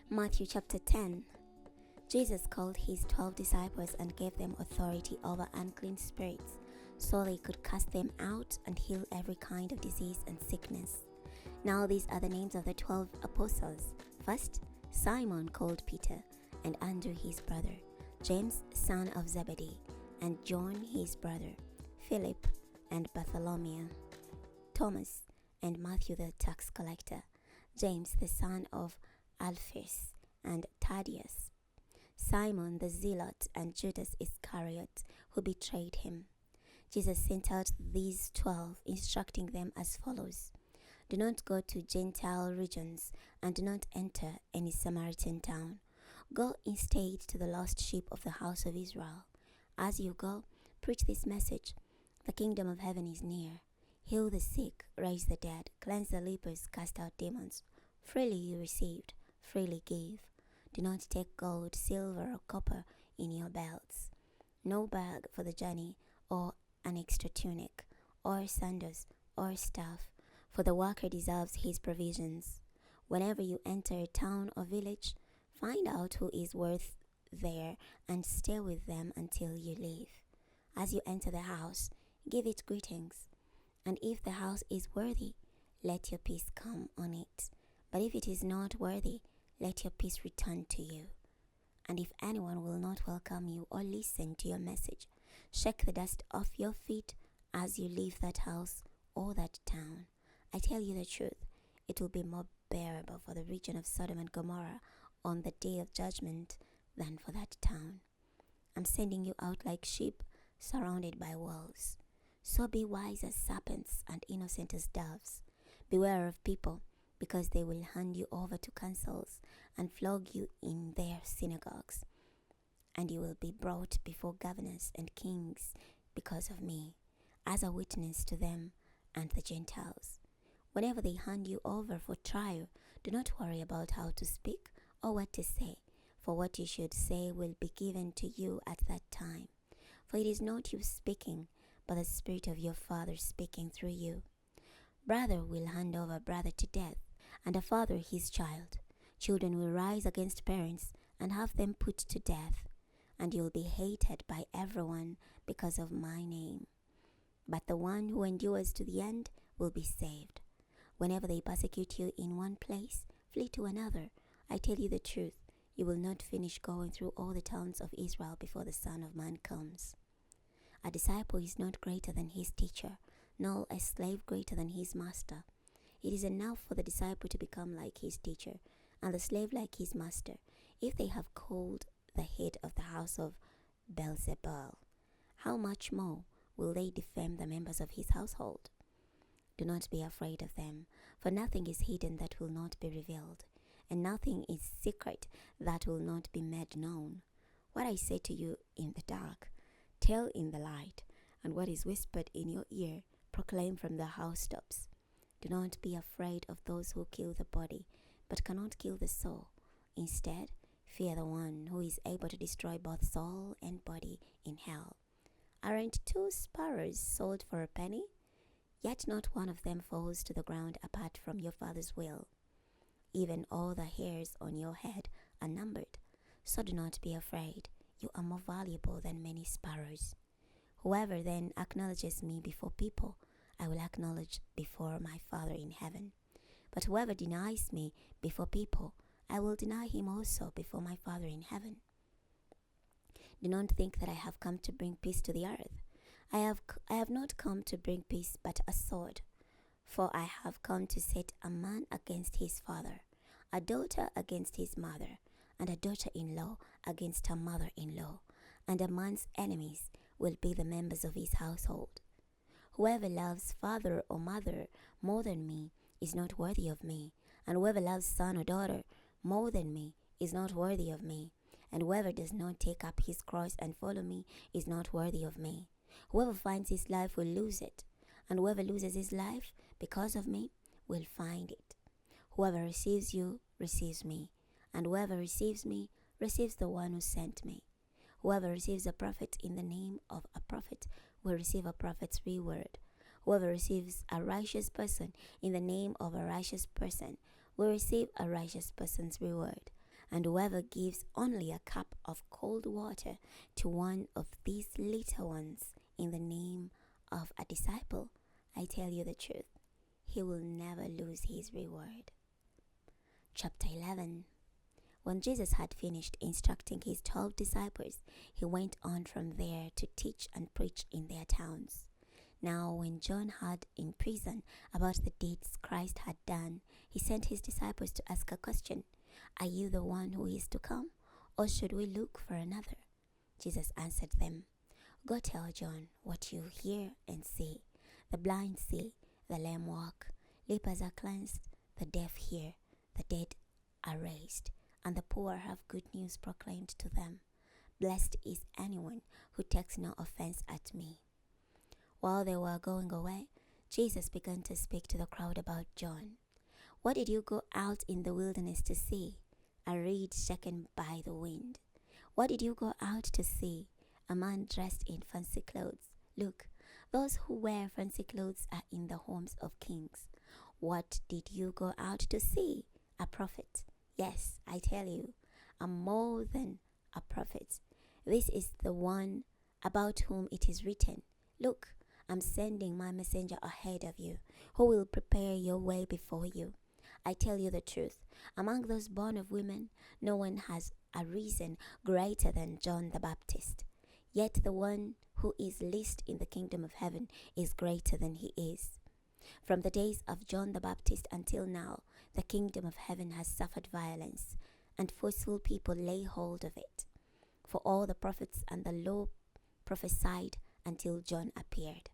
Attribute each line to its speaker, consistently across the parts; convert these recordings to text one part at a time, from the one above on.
Speaker 1: Matthew chapter 10. Jesus called his 12 disciples and gave them authority over unclean spirits, so they could cast them out and heal every kind of disease and sickness. Now these are the names of the 12 apostles. First, Simon called Peter, and Andrew his brother, James son of Zebedee, and John his brother, Philip and Bartholomew, Thomas and Matthew the tax collector, James the son of Alphaeus and Thaddaeus, Simon the Zealot and Judas Iscariot, who betrayed him. Jesus sent out these 12, instructing them as follows: Do not go to Gentile regions, and do not enter any Samaritan town. Go instead to the lost sheep of the house of Israel. As you go, preach this message: the kingdom of heaven is near. Heal the sick, raise the dead, cleanse the lepers, cast out demons. Freely you received, freely give. Do not take gold, silver, or copper in your belts. No bag for the journey, or an extra tunic, or sandals, or staff, for the worker deserves his provisions. Whenever you enter a town or village, find out who is worth there and stay with them until you leave. As you enter the house, give it greetings. And if the house is worthy, let your peace come on it. But if it is not worthy, let your peace return to you. And if anyone will not welcome you or listen to your message, shake the dust off your feet as you leave that house or that town. I tell you the truth, it will be more bearable for the region of Sodom and Gomorrah on the day of judgment than for that town. I'm sending you out like sheep surrounded by wolves. So be wise as serpents and innocent as doves. Beware of people, because they will hand you over to councils and flog you in their synagogues. And you will be brought before governors and kings because of me, as a witness to them and the Gentiles. Whenever they hand you over for trial, do not worry about how to speak or what to say, for what you should say will be given to you at that time. For it is not you speaking, but the Spirit of your Father speaking through you. Brother will hand over brother to death, and a father his child. Children will rise against parents and have them put to death, and you will be hated by everyone because of my name. But the one who endures to the end will be saved. Whenever they persecute you in one place, flee to another. I tell you the truth, you will not finish going through all the towns of Israel before the Son of Man comes. A disciple is not greater than his teacher, nor a slave greater than his master. It is enough for the disciple to become like his teacher, and the slave like his master, if they have called the head of the house of Beelzebul. How much more will they defame the members of his household? Do not be afraid of them, for nothing is hidden that will not be revealed, and nothing is secret that will not be made known. What I say to you in the dark, tell in the light, and what is whispered in your ear, proclaim from the housetops. Do not be afraid of those who kill the body, but cannot kill the soul. Instead, fear the one who is able to destroy both soul and body in hell. Aren't 2 sparrows sold for a penny? Yet not one of them falls to the ground apart from your Father's will. Even all the hairs on your head are numbered. So do not be afraid. You are more valuable than many sparrows. Whoever then acknowledges me before people, I will acknowledge before my Father in heaven. But whoever denies me before people, I will deny him also before my Father in heaven. Do not think that I have come to bring peace to the earth. I have not come to bring peace, but a sword. For I have come to set a man against his father, a daughter against his mother, and a daughter-in-law against her mother-in-law, and a man's enemies will be the members of his household. Whoever loves father or mother more than me is not worthy of me, and whoever loves son or daughter more than me is not worthy of me, and whoever does not take up his cross and follow me is not worthy of me. Whoever finds his life will lose it, and whoever loses his life because of me will find it. Whoever receives you receives me, and whoever receives me receives the one who sent me. Whoever receives a prophet in the name of a prophet will receive a prophet's reward. Whoever receives a righteous person in the name of a righteous person will receive a righteous person's reward. And whoever gives only a cup of cold water to one of these little ones in the name of a disciple, I tell you the truth, he will never lose his reward. Chapter 11. When Jesus had finished instructing his 12 disciples, he went on from there to teach and preach in their towns. Now when John heard in prison about the deeds Christ had done, he sent his disciples to ask a question. Are you the one who is to come, or should we look for another? Jesus answered them, Go tell John what you hear and see. The blind see, the lame walk, lepers are cleansed, the deaf hear, the dead are raised, and the poor have good news proclaimed to them. Blessed is anyone who takes no offense at me. While they were going away, Jesus began to speak to the crowd about John. What did you go out in the wilderness to see? A reed shaken by the wind. What did you go out to see? A man dressed in fancy clothes. Look, those who wear fancy clothes are in the homes of kings. What did you go out to see? A prophet. Yes, I tell you, I'm more than a prophet. This is the one about whom it is written, Look, I'm sending my messenger ahead of you, who will prepare your way before you. I tell you the truth, among those born of women, no one has arisen greater than John the Baptist. Yet the one who is least in the kingdom of heaven is greater than he is. From the days of John the Baptist until now, the kingdom of heaven has suffered violence, and forceful people lay hold of it. For all the prophets and the law prophesied until John appeared.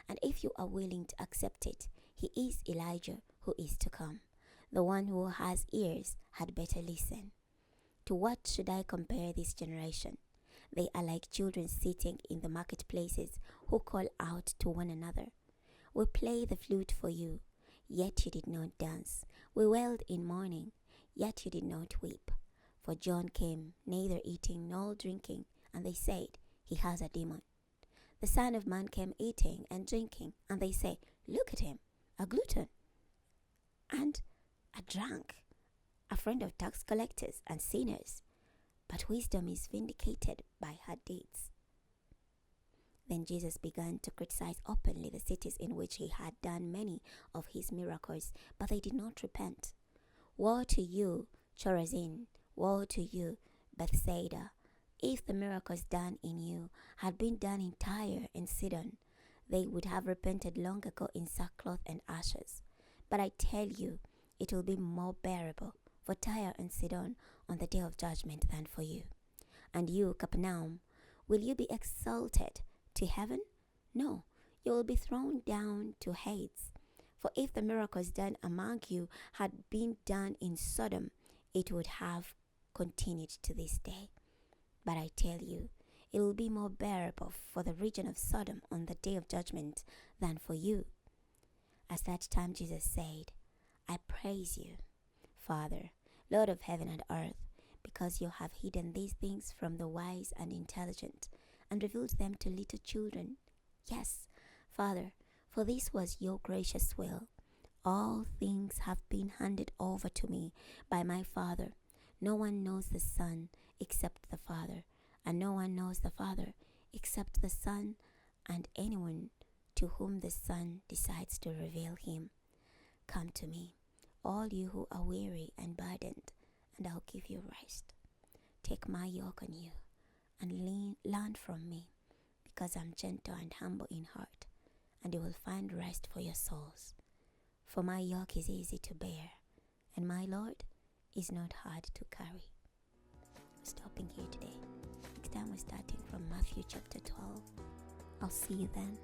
Speaker 1: And if you are willing to accept it, he is Elijah who is to come. The one who has ears had better listen. To what should I compare this generation? They are like children sitting in the marketplaces who call out to one another. We play the flute for you, yet you did not dance. We wailed in mourning, yet you did not weep. For John came neither eating nor drinking, and they said, He has a demon. The Son of Man came eating and drinking, and they say, Look at him, a glutton and a drunk, a friend of tax collectors and sinners. But wisdom is vindicated by her deeds. Then Jesus began to criticize openly the cities in which he had done many of his miracles, but they did not repent. Woe to you, Chorazin! Woe to you, Bethsaida! If the miracles done in you had been done in Tyre and Sidon, they would have repented long ago in sackcloth and ashes. But I tell you, it will be more bearable for Tyre and Sidon on the day of judgment than for you. And you, Capernaum, will you be exalted to heaven? No, you will be thrown down to Hades. For if the miracles done among you had been done in Sodom, it would have continued to this day. But I tell you, it will be more bearable for the region of Sodom on the day of judgment than for you. At that time Jesus said, I praise you, Father, Lord of heaven and earth, because you have hidden these things from the wise and intelligent, and revealed them to little children. Yes, Father, for this was your gracious will. All things have been handed over to me by my Father. No one knows the Son except the Father, and no one knows the Father except the Son, and anyone to whom the Son decides to reveal him. Come to me, all you who are weary and burdened, and I'll give you rest. Take my yoke on you, and learn from me, because I'm gentle and humble in heart, and you will find rest for your souls. For my yoke is easy to bear, and my load is not hard to carry. Stopping here today. Next time we're starting from Matthew chapter 12. I'll see you then.